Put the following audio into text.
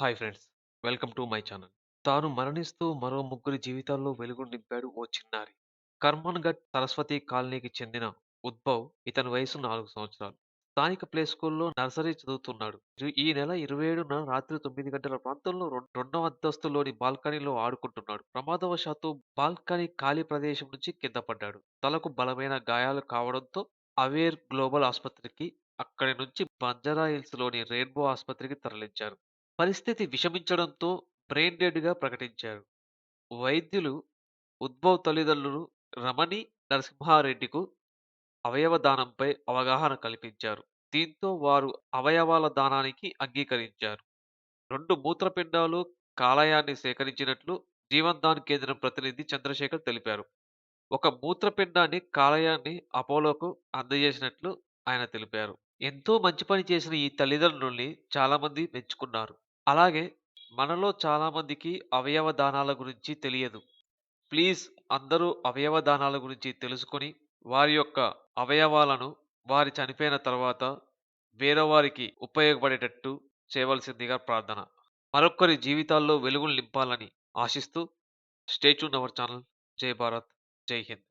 Hi friends. Welcome to my channel. తాను మరణిస్తూ మరో ముగ్గురి జీవితాల్లో వెలుగులు నింపాడు ఓ చిన్నారి. కర్మన్‌ఘట్ సరస్వతి కాలనీకి చెందిన ఉద్భవ్. ఇతని వయసు 4 సంవత్సరాలు. స్థానిక ప్లే స్కూల్‌లో నర్సరీ చదువుతున్నాడు. ఈ నెల 27న రాత్రి 9 గంటల ప్రాంతంలో రెండవ అంతస్తులోని బాల్కనీలో ఆడుకుంటున్నాడు. ప్రమాదవశాత్తు బాల్కనీ ఖాళీ ప్రదేశం నుంచి కింద పడ్డాడు. తలకు బలమైన గాయాలు కావడంతో అవేర్ గ్లోబల్ ఆస్పత్రికి, అక్కడి నుంచి బంజారా హిల్స్‌లోని రెయిన్బో ఆస్పత్రికి తరలించారు. పరిస్థితి విషమించడంతో బ్రెయిన్ డెడ్‌గా ప్రకటించారు. వైద్యులు ఉద్భవ్ తల్లిదండ్రులు రమణి, నరసింహారెడ్డికు అవయవ దానంపై అవగాహన కల్పించారు. దీంతో వారు అవయవాల దానానికి అంగీకరించారు. 2 మూత్రపిండాలు, కాలేయాన్ని సేకరించినట్లు జీవన్ దాన్ కేంద్రం ప్రతినిధి చంద్రశేఖర్ తెలిపారు. ఒక మూత్రపిండాన్ని, కాలేయాన్ని అపోలోకు అందజేసినట్లు ఆయన తెలిపారు. ఎంతో మంచి పని చేసిన ఈ తల్లిదండ్రుల్ని చాలామంది మెచ్చుకున్నారు. అలాగే మనలో చాలామందికి అవయవ దానాల గురించి తెలియదు. ప్లీజ్ అందరూ అవయవ దానాల గురించి తెలుసుకొని, వారి యొక్క అవయవాలను వారి చనిపోయిన తర్వాత వేరేవారికి ఉపయోగపడేటట్టు చేయవలసిందిగా ప్రార్థన. మరొక్కరి జీవితాల్లో వెలుగులు నింపాలని ఆశిస్తూ స్టే ట్యూన్ అవర్ ఛానల్. జై భారత్! జై హింద్!